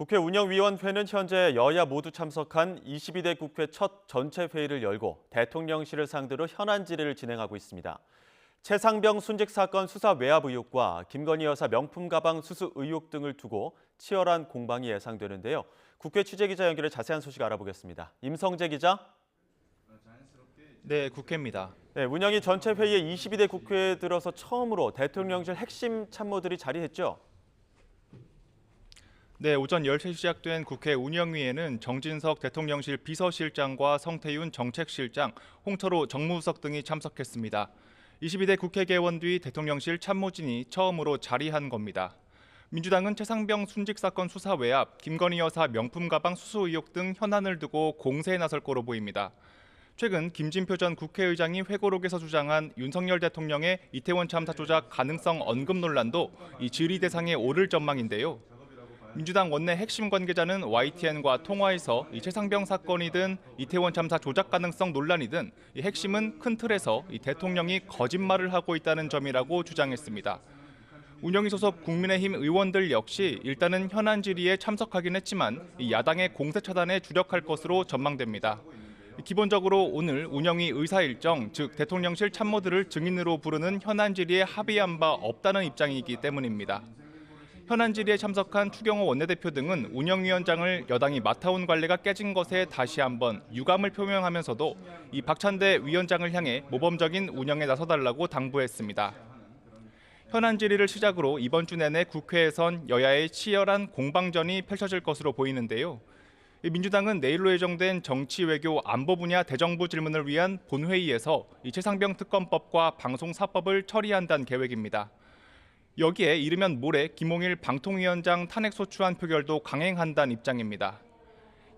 국회 운영위원회는 현재 여야 모두 참석한 22대 국회 첫 전체 회의를 열고 대통령실을 상대로 현안 질의를 진행하고 있습니다. 최상병 순직 사건 수사 외압 의혹과 김건희 여사 명품 가방 수수 의혹 등을 두고 치열한 공방이 예상되는데요. 국회 취재기자 연결해 자세한 소식 알아보겠습니다. 임성재 기자. 네, 국회입니다. 네, 운영위 전체 회의에 22대 국회에 들어서 처음으로 대통령실 핵심 참모들이 자리했죠. 네, 오전 10시 시작된 국회 운영위에는 정진석 대통령실 비서실장과 성태윤 정책실장, 홍철호 정무수석 등이 참석했습니다. 22대 국회 개원 뒤 대통령실 참모진이 처음으로 자리한 겁니다. 민주당은 최상병 순직 사건 수사 외압, 김건희 여사 명품 가방 수수 의혹 등 현안을 두고 공세에 나설 거로 보입니다. 최근 김진표 전 국회의장이 회고록에서 주장한 윤석열 대통령의 이태원 참사 조작 가능성 언급 논란도 이 질의 대상에 오를 전망인데요. 민주당 원내 핵심 관계자는 YTN과 통화에서 이 최상병 사건이든 이태원 참사 조작 가능성 논란이든 이 핵심은 큰 틀에서 이 대통령이 거짓말을 하고 있다는 점이라고 주장했습니다. 운영위 소속 국민의힘 의원들 역시 일단은 현안 질의에 참석하긴 했지만 이 야당의 공세 차단에 주력할 것으로 전망됩니다. 기본적으로 오늘 운영위 의사 일정, 즉 대통령실 참모들을 증인으로 부르는 현안 질의에 합의한 바 없다는 입장이기 때문입니다. 현안 질의에 참석한 추경호 원내대표 등은 운영위원장을 여당이 맡아온 관례가 깨진 것에 다시 한번 유감을 표명하면서도 이 박찬대 위원장을 향해 모범적인 운영에 나서달라고 당부했습니다. 현안 질의를 시작으로 이번 주 내내 국회에선 여야의 치열한 공방전이 펼쳐질 것으로 보이는데요. 민주당은 내일로 예정된 정치, 외교, 안보 분야 대정부 질문을 위한 본회의에서 이 최상병 특검법과 방송사법을 처리한다는 계획입니다. 여기에 이르면 모레 김홍일 방통위원장 탄핵 소추안 표결도 강행한다는 입장입니다.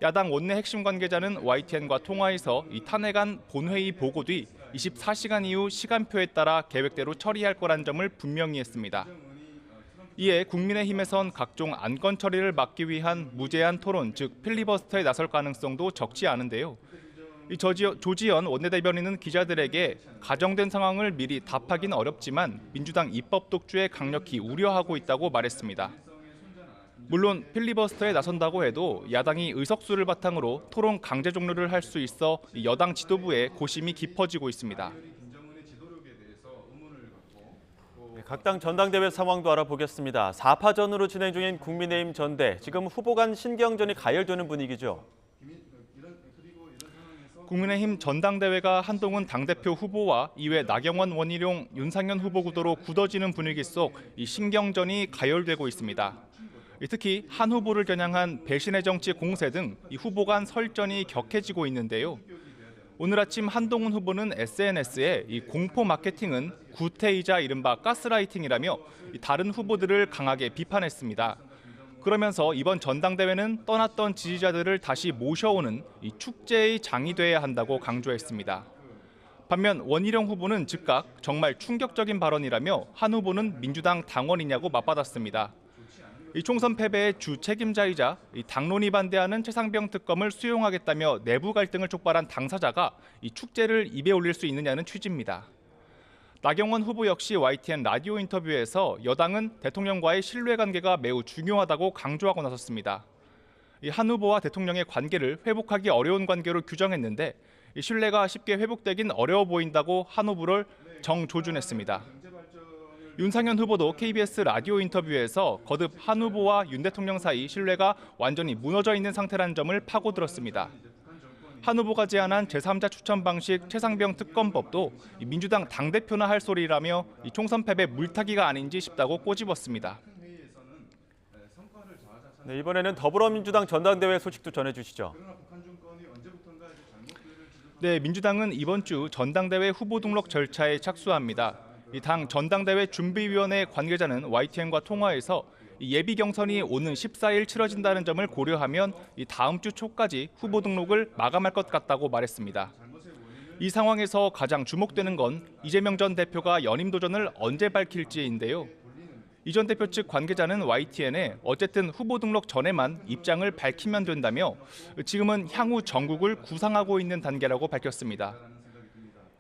야당 원내 핵심 관계자는 YTN과 통화에서 이 탄핵안 본회의 보고 뒤 24시간 이후 시간표에 따라 계획대로 처리할 거란 점을 분명히 했습니다. 이에 국민의힘에선 각종 안건 처리를 막기 위한 무제한 토론, 즉 필리버스터에 나설 가능성도 적지 않은데요. 조지현 원내대변인은 기자들에게 가정된 상황을 미리 답하기는 어렵지만 민주당 입법 독주에 강력히 우려하고 있다고 말했습니다. 물론 필리버스터에 나선다고 해도 야당이 의석수를 바탕으로 토론 강제 종료를 할 수 있어 여당 지도부의 고심이 깊어지고 있습니다. 각 당 전당대회 상황도 알아보겠습니다. 4파전으로 진행 중인 국민의힘 전대, 지금 후보 간 신경전이 가열되는 분위기죠. 국민의힘 전당대회가 한동훈 당대표 후보와 이외 나경원, 원희룡, 윤상현 후보 구도로 굳어지는 분위기 속 이 신경전이 가열되고 있습니다. 특히 한 후보를 겨냥한 배신의 정치 공세 등 이 후보 간 설전이 격해지고 있는데요. 오늘 아침 한동훈 후보는 SNS에 이 공포 마케팅은 구태이자 이른바 가스라이팅이라며 다른 후보들을 강하게 비판했습니다. 그러면서 이번 전당대회는 떠났던 지지자들을 다시 모셔오는 이 축제의 장이 돼야 한다고 강조했습니다. 반면 원희룡 후보는 즉각 정말 충격적인 발언이라며 한 후보는 민주당 당원이냐고 맞받았습니다. 이 총선 패배의 주 책임자이자 이 당론이 반대하는 최상병 특검을 수용하겠다며 내부 갈등을 촉발한 당사자가 이 축제를 입에 올릴 수 있느냐는 취지입니다. 나경원 후보 역시 YTN 라디오 인터뷰에서 여당은 대통령과의 신뢰관계가 매우 중요하다고 강조하고 나섰습니다. 한 후보와 대통령의 관계를 회복하기 어려운 관계로 규정했는데 신뢰가 쉽게 회복되긴 어려워 보인다고 한 후보를 정조준했습니다. 윤상현 후보도 KBS 라디오 인터뷰에서 거듭 한 후보와 윤 대통령 사이 신뢰가 완전히 무너져 있는 상태라는 점을 파고들었습니다. 한 후보가 제안한 제3자 추천 방식 최상병 특검법도 민주당 당대표나 할 소리라며 총선 패배 물타기가 아닌지 싶다고 꼬집었습니다. 네, 이번에는 더불어민주당 전당대회 소식도 전해주시죠. 네, 민주당은 이번 주 전당대회 후보 등록 절차에 착수합니다. 당 전당대회 준비위원회 관계자는 YTN과 통화에서 예비 경선이 오는 14일 치러진다는 점을 고려하면 다음 주 초까지 후보 등록을 마감할 것 같다고 말했습니다. 이 상황에서 가장 주목되는 건 이재명 전 대표가 연임 도전을 언제 밝힐지인데요. 이 전 대표 측 관계자는 YTN에 어쨌든 후보 등록 전에만 입장을 밝히면 된다며 지금은 향후 정국을 구상하고 있는 단계라고 밝혔습니다.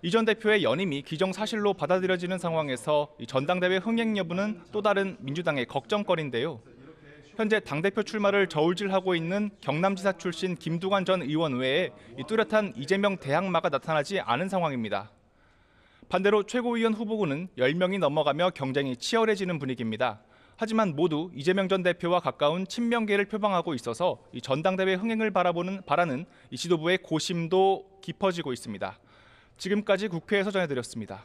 이 전 대표의 연임이 기정사실로 받아들여지는 상황에서 전당대회 흥행 여부는 또 다른 민주당의 걱정거리인데요. 현재 당대표 출마를 저울질하고 있는 경남지사 출신 김두관 전 의원 외에 이 뚜렷한 이재명 대항마가 나타나지 않은 상황입니다. 반대로 최고위원 후보군은 10명이 넘어가며 경쟁이 치열해지는 분위기입니다. 하지만 모두 이재명 전 대표와 가까운 친명계를 표방하고 있어서 이 전당대회 흥행을 바라는 이 지도부의 고심도 깊어지고 있습니다. 지금까지 국회에서 전해드렸습니다.